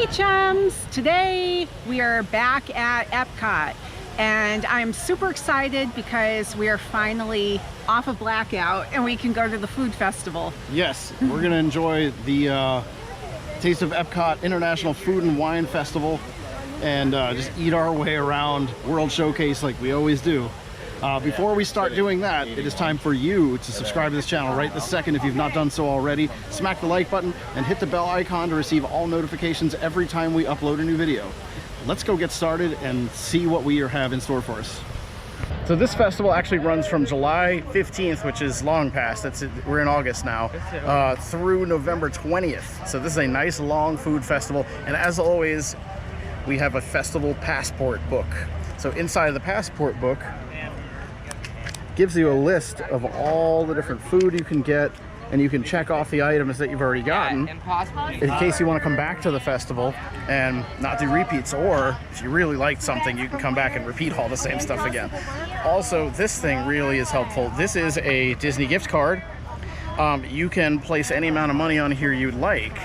Hey chums! Today we are back at Epcot and I'm super excited because we are finally off of blackout and we can go to the food festival. Yes, we're gonna enjoy the Taste of Epcot International Food and Wine Festival and just eat our way around World Showcase like we always do. Before we start doing that, it is time for you to subscribe to this channel right this second if you've not done so already. Smack the like button and hit the bell icon to receive all notifications every time we upload a new video. Let's go get started and see what we have in store for us. So this festival actually runs from July 15th, which is long past, we're in August now, through November 20th. So this is a nice long food festival, and as always, we have a festival passport book. So inside of the passport book, gives you a list of all the different food you can get, and you can check off the items that you've already gotten in case you want to come back to the festival and not do repeats, or if you really liked something you can come back and repeat all the same stuff again. Also, this thing really is helpful. This is a Disney gift card. You can place any amount of money on here you'd like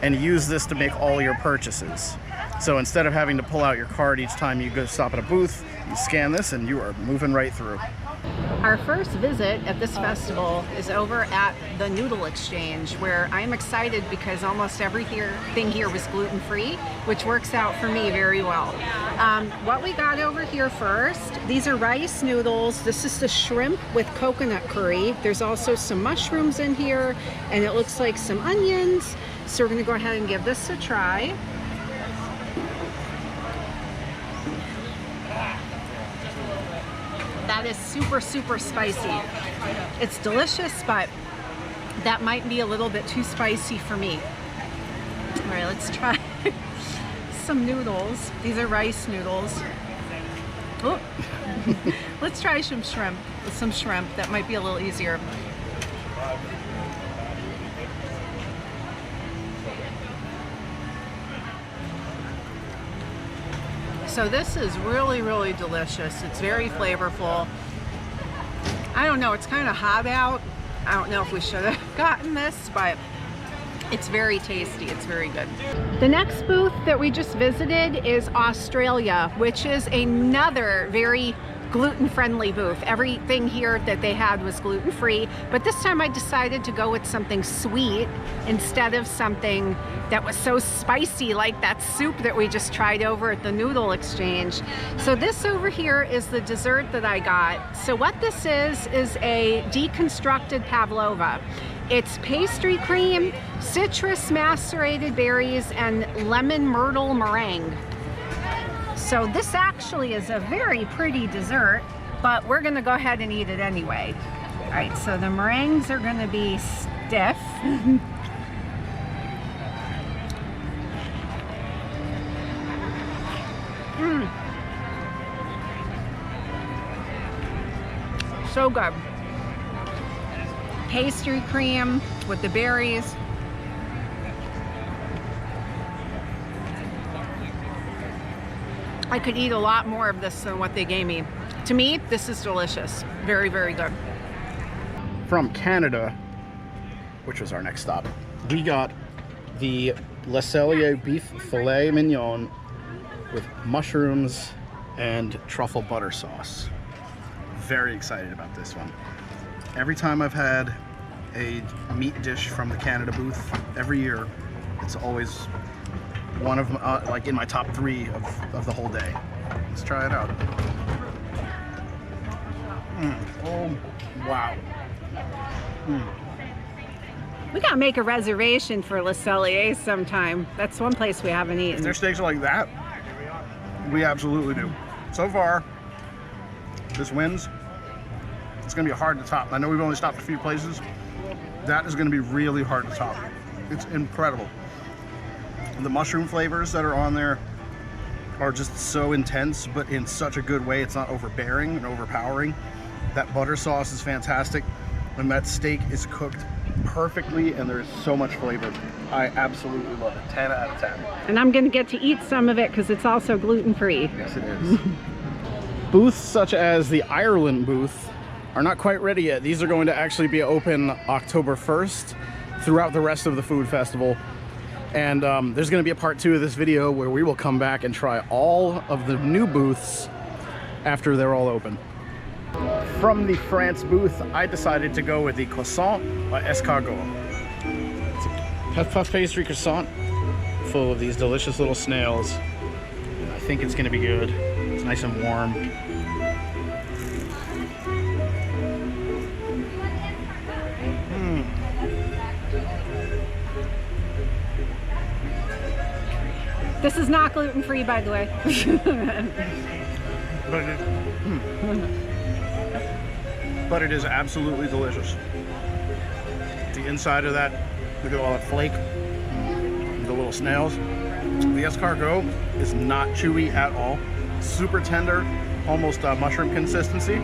and use this to make all your purchases. So instead of having to pull out your card each time you go stop at a booth, you scan this and you are moving right through. Our first visit at this festival is over at the Noodle Exchange, where I'm excited because almost everything here was gluten-free, which works out for me very well. What we got over here first, these are rice noodles. This is the shrimp with coconut curry. There's also some mushrooms in here, and it looks like some onions. So we're gonna go ahead and give this a try. That is super, super spicy. It's delicious, but that might be a little bit too spicy for me. All right, let's try some noodles. These are rice noodles. Oh. Let's try some shrimp. That might be a little easier. So this is really, really delicious. It's very flavorful. I don't know, it's kind of hot out. I don't know if we should have gotten this, but it's very tasty. It's very good. The next booth that we just visited is Australia, which is another very gluten-friendly booth. Everything here that they had was gluten-free, but this time I decided to go with something sweet instead of something that was so spicy like that soup that we just tried over at the Noodle Exchange. So this over here is the dessert that I got. So what this is a deconstructed pavlova. It's pastry cream, citrus macerated berries, and lemon myrtle meringue. So this actually is a very pretty dessert, but we're gonna go ahead and eat it anyway. All right, so the meringues are gonna be stiff. So good. Pastry cream with the berries. I could eat a lot more of this than what they gave me. To me, this is delicious. Very, very good. From Canada, which was our next stop, we got the Celia beef filet mignon with mushrooms and truffle butter sauce. Very excited about this one. Every time I've had a meat dish from the Canada booth, every year, it's always one of like in my top 3 of the whole day. Let's try it out. Oh, wow. We gotta make a reservation for Le Cellier sometime. That's one place we haven't eaten. If their steaks are like that, we absolutely do. So far, this wins. It's gonna be hard to top. I know we've only stopped a few places. That is gonna be really hard to top. It's incredible. The mushroom flavors that are on there are just so intense, but in such a good way. It's not overbearing and overpowering. That butter sauce is fantastic, and that steak is cooked perfectly, and there's so much flavor. I absolutely love it. 10 out of 10. And I'm gonna get to eat some of it because it's also gluten-free. Yes, it is. Booths such as the Ireland booth are not quite ready yet. These are going to actually be open October 1st throughout the rest of the food festival. And there's going to be a part 2 of this video where we will come back and try all of the new booths after they're all open. From the France booth, I decided to go with the croissant by Escargot. It's a puff puff pastry croissant full of these delicious little snails. And I think it's going to be good. It's nice and warm. This is not gluten-free, by the way. But it is absolutely delicious. The inside of that, look at all that flake, the little snails. The escargot is not chewy at all. Super tender, almost mushroom consistency.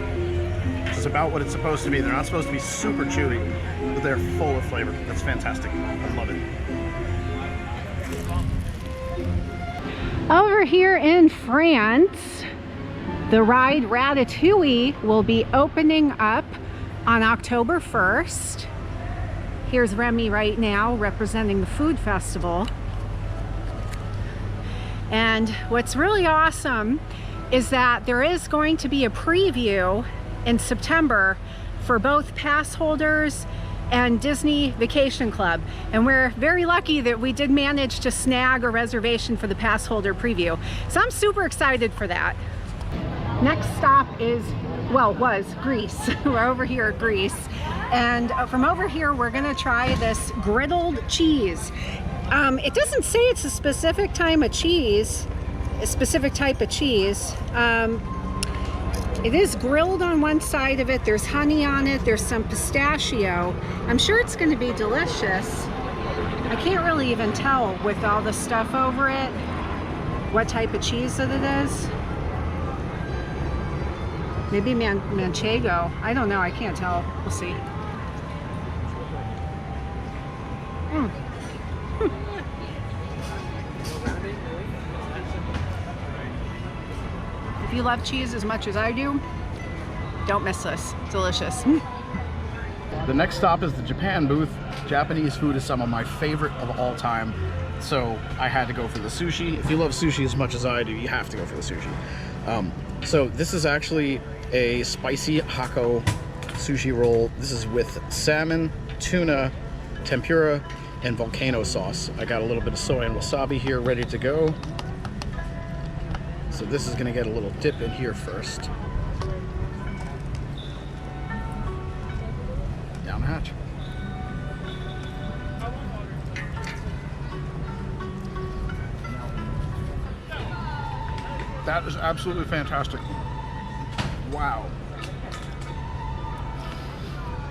It's about what it's supposed to be. They're not supposed to be super chewy, but they're full of flavor. That's fantastic. I love it. Over here in France, the ride Ratatouille will be opening up on October 1st. Here's Remy right now representing the food festival. And what's really awesome is that there is going to be a preview in September for both pass holders and Disney Vacation Club. And we're very lucky that we did manage to snag a reservation for the pass holder preview. So I'm super excited for that. Next stop is, well, was Greece. We're over here at Greece. And from over here, we're gonna try this griddled cheese. It doesn't say it's a specific type of cheese. It is grilled on one side of it. There's honey on it. There's some pistachio. I'm sure it's going to be delicious. I can't really even tell with all the stuff over it what type of cheese that it is. Maybe manchego. I don't know. I can't tell. We'll see. If you love cheese as much as I do, don't miss this. Delicious. The next stop is the Japan booth. Japanese food is some of my favorite of all time, so I had to go for the sushi. If you love sushi as much as I do, you have to go for the sushi. So this is actually a spicy Hako sushi roll. This is with salmon, tuna, tempura, and volcano sauce. I got a little bit of soy and wasabi here ready to go. So this is gonna get a little dip in here first. Down the hatch. That is absolutely fantastic. Wow.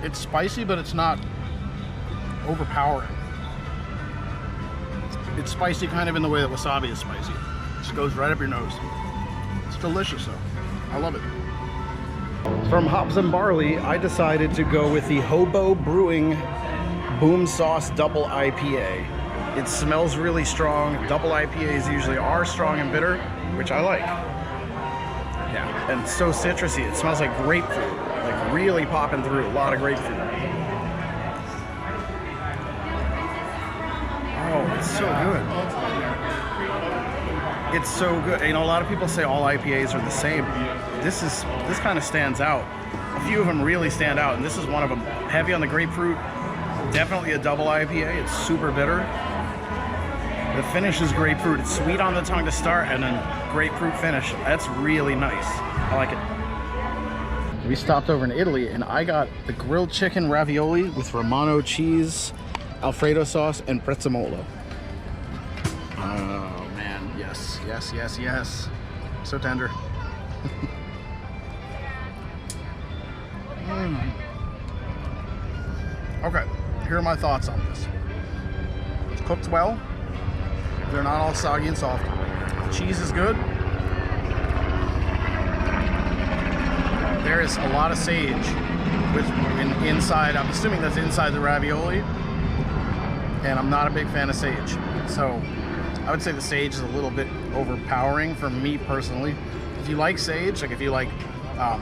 It's spicy, but it's not overpowering. It's spicy kind of in the way that wasabi is spicy. It just goes right up your nose. It's delicious though. I love it. From Hops and Barley, I decided to go with the Hobo Brewing Boom Sauce Double IPA. It smells really strong. Double IPAs usually are strong and bitter, which I like. Yeah, and so citrusy. It smells like grapefruit, like really popping through. A lot of grapefruit. Oh, it's so good. It's so good. You know, a lot of people say all IPAs are the same. This kind of stands out. A few of them really stand out, and this is one of them. Heavy on the grapefruit. Definitely a double IPA. It's super bitter. The finish is grapefruit. It's sweet on the tongue to start, and then grapefruit finish. That's really nice. I like it. We stopped over in Italy, and I got the grilled chicken ravioli with Romano cheese, Alfredo sauce, and Prezzemolo. Oh man, yes, yes, yes, yes. So tender. Okay, here are my thoughts on this. It's cooked well. They're not all soggy and soft. The cheese is good. There is a lot of sage inside. I'm assuming that's inside the ravioli. And I'm not a big fan of sage. So I would say the sage is a little bit overpowering for me personally. If you like sage, like if you like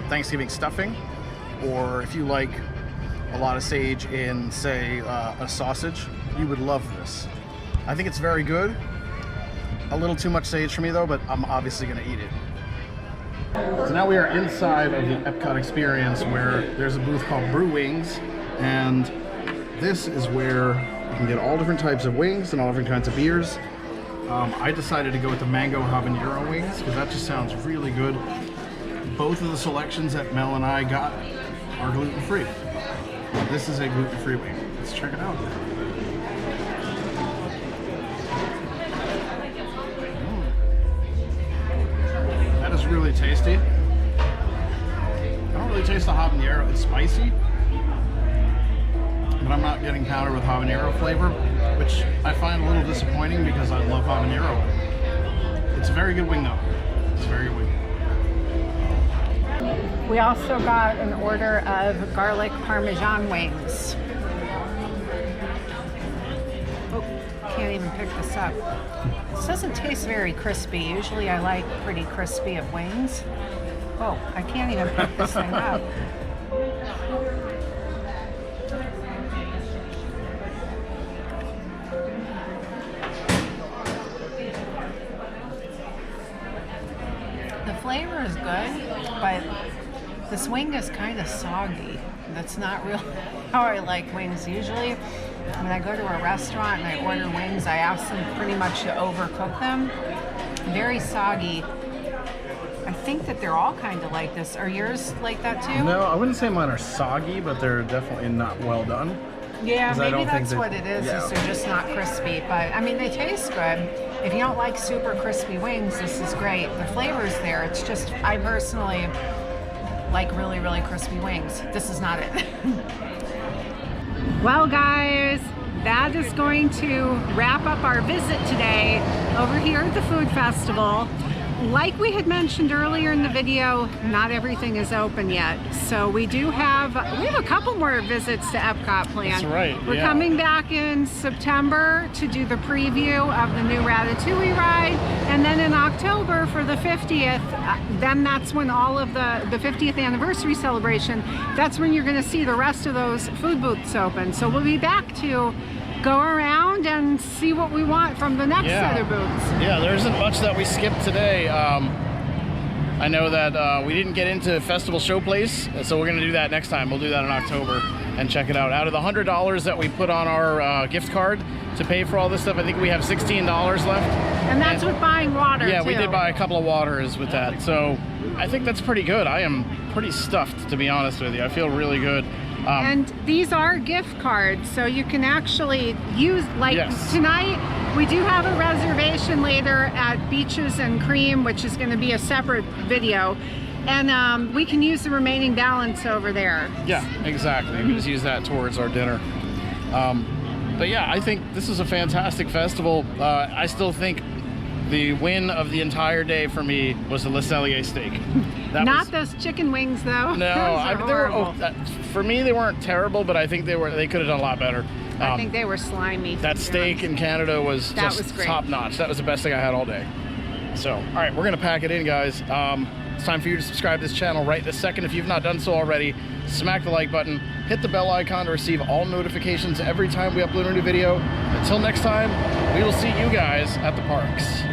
Thanksgiving stuffing, or if you like a lot of sage in, say, a sausage, you would love this. I think it's very good. A little too much sage for me though, but I'm obviously gonna eat it. So now we are inside of the Epcot experience where there's a booth called Brew Wings, and this is where you can get all different types of wings and all different kinds of beers. I decided to go with the mango habanero wings because that just sounds really good. Both of the selections that Mel and I got are gluten-free. This is a gluten-free wing. Let's check it out. That is really tasty. I don't really taste the habanero. It's spicy, but I'm not getting powder with habanero flavor, which I find a little disappointing because I love habanero. It's a very good wing though. It's a very good wing. We also got an order of garlic Parmesan wings. Oh, can't even pick this up. This doesn't taste very crispy. Usually I like pretty crispy of wings. Oh, I can't even pick this thing up. The flavor is good, but this wing is kind of soggy. That's not really how I like wings. Usually, when I go to a restaurant and I order wings, I ask them pretty much to overcook them. Very soggy. I think that they're all kind of like this. Are yours like that too? No, I wouldn't say mine are soggy, but they're definitely not well done. Yeah, maybe that's what it is. Yeah. Is they're just not crispy. But I mean, they taste good. If you don't like super crispy wings, this is great. The flavor's there. It's just, I personally like really, really crispy wings. This is not it. Well, guys, that is going to wrap up our visit today over here at the food festival. Like we had mentioned earlier in the video, not everything is open yet. So we have a couple more visits to Epcot planned. That's right. We're coming back in September to do the preview of the new Ratatouille ride, and then in October for the 50th, then that's when all of the 50th anniversary celebration, that's when you're going to see the rest of those food booths open. So we'll be back to go around and see what we want from the next set of booths. Yeah, there isn't much that we skipped today. I know that we didn't get into Festival Showplace, so we're going to do that next time. We'll do that in October and check it out. Out of the $100 that we put on our gift card to pay for all this stuff, I think we have $16 left. And that's with buying water, yeah, too. we did buy a couple of waters with that. So I think that's pretty good. I am pretty stuffed, to be honest with you. I feel really good. And these are gift cards, so you can actually use, like tonight, we do have a reservation later at Beaches and Cream, which is going to be a separate video. And we can use the remaining balance over there. Yeah, exactly. We just use that towards our dinner. But yeah, I think this is a fantastic festival. I still think the win of the entire day for me was the Celia steak. Not those chicken wings, though. No, for me they weren't terrible, but I think they could have done a lot better. I think they were slimy. That steak in Canada was just top notch. That was the best thing I had all day. So, all right, we're gonna pack it in, guys. It's time for you to subscribe to this channel right this second. If you've not done so already, smack the like button, hit the bell icon to receive all notifications every time we upload a new video. Until next time, we will see you guys at the parks.